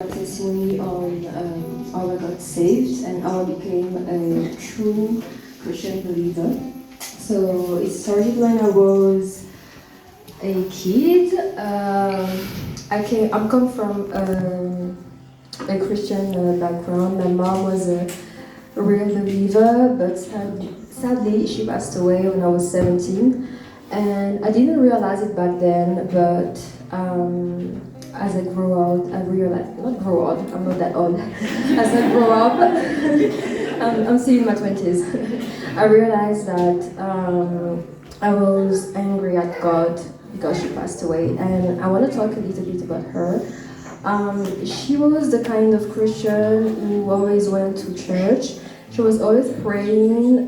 testimony on how I got saved and how I became a true Christian believer. So it started when I was a kid. I come from a Christian background. My mom was a real believer, but sadly she passed away when I was 17. And I didn't realize it back then, but as I grew out, I realized, not grow out, I'm not that old. As I grew up, I'm still in my 20s. I realized that I was angry at God because she passed away, and I want to talk a little bit about her. She was the kind of Christian who always went to church. She was always praying.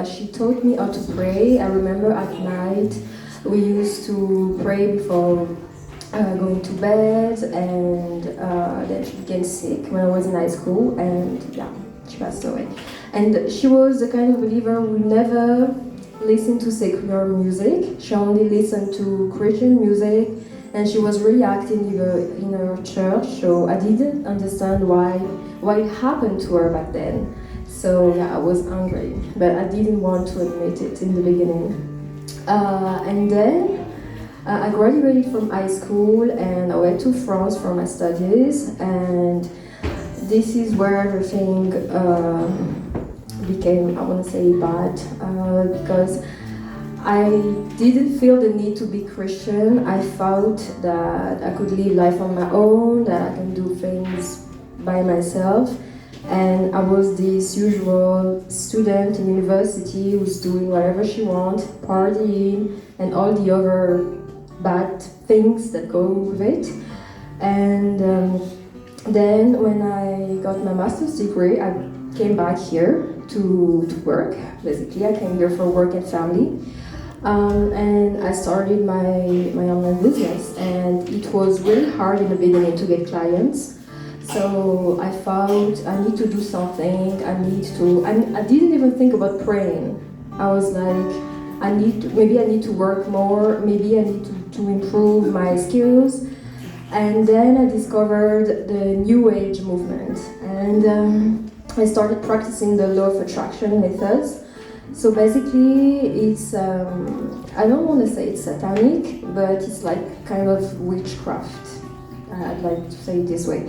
She taught me how to pray. I remember at night we used to pray before going to bed, and then she became sick when I was in high school, and yeah, she passed away. And she was the kind of believer who never listened to secular music. She only listened to Christian music, and she was really active in her church. So I didn't understand why it happened to her back then. So yeah, I was angry, but I didn't want to admit it in the beginning. And then I graduated from high school and I went to France for my studies, and this is where everything became, I want to say, bad, because I didn't feel the need to be Christian. I felt that I could live life on my own, that I can do things by myself. And I was this usual student in university who's doing whatever she wants, partying, and all the other bad things that go with it. And then when I got my master's degree, I came back here to work. Basically, I came here for work and family. And I started my online business, and it was really hard in the beginning to get clients. So I found I need to do something. I didn't even think about praying. I was like, maybe I need to work more. Maybe I need to improve my skills. And then I discovered the New Age movement, and I started practicing the law of attraction methods. So basically, it's I don't want to say it's satanic, but it's like kind of witchcraft. I'd like to say it this way.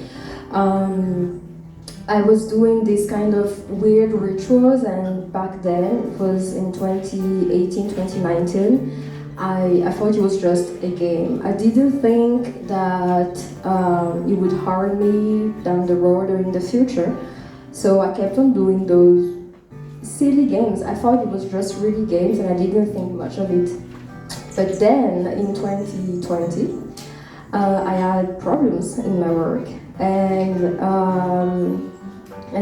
I was doing this kind of weird rituals, and back then, it was in 2018, 2019, I thought it was just a game. I didn't think that it would harm me down the road or in the future. So I kept on doing those silly games. I thought it was just really games, and I didn't think much of it. But then, in 2020, I had problems in my work, and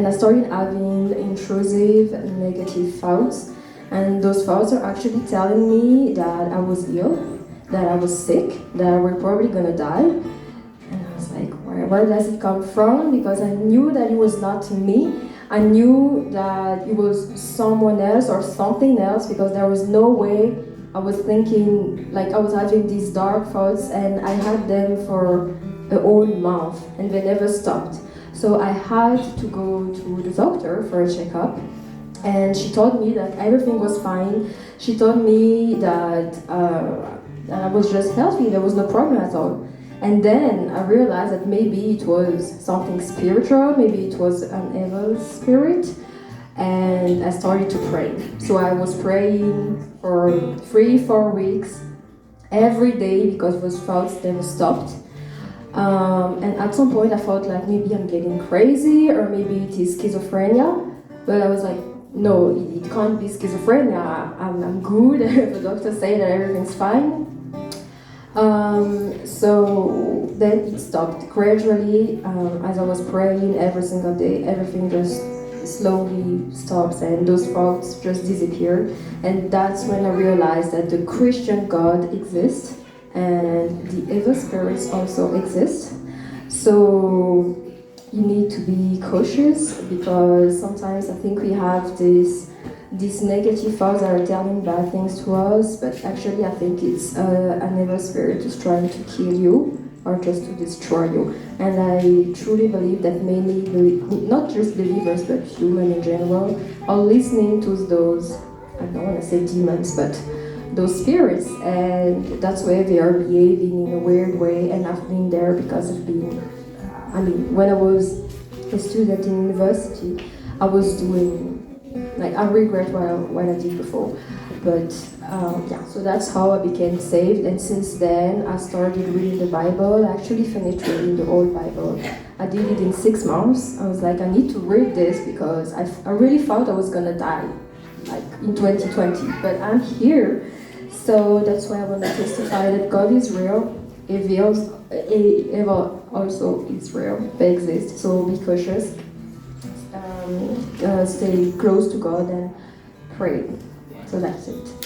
I started having intrusive negative thoughts, and those thoughts are actually telling me that I was ill, that I was sick, that I was probably gonna die. And I was like, where does it come from? Because I knew that it was not me. I knew that it was someone else or something else, because there was no way I was thinking, like I was having these dark thoughts, and I had them for a whole month, and they never stopped. So I had to go to the doctor for a checkup, and she told me that everything was fine. She told me that I was just healthy, there was no problem at all. And then I realized that maybe it was something spiritual, maybe it was an evil spirit, and I started to pray. So I was praying for 3-4 weeks every day because those thoughts never stopped. And at some point I felt like maybe I'm getting crazy, or maybe it is schizophrenia. But I was like, no, it can't be schizophrenia. I'm good. The doctor said that everything's fine. So then it stopped gradually. As I was praying every single day, everything just slowly stops, and those thoughts just disappear. And that's when I realized that the Christian God exists, and the evil spirits also exist. So you need to be cautious, because sometimes I think we have these negative thoughts that are telling bad things to us, but actually I think it's an evil spirit who's trying to kill you, or just to destroy you. And I truly believe that many, not just believers, but human in general, are listening to those, I don't want to say demons, but those spirits, and that's why they are behaving in a weird way. And I've been there because of being, when I was a student in university, I was doing, like, I regret what I did before. But yeah, so that's how I became saved. And since then, I started reading the Bible. I actually finished reading the whole Bible. I did it in 6 months. I was like, I need to read this because I really thought I was gonna die, like in 2020. But I'm here. So that's why I want to testify that God is real. Evil also is real. They exist. So be cautious. Stay close to God and pray. So that's it.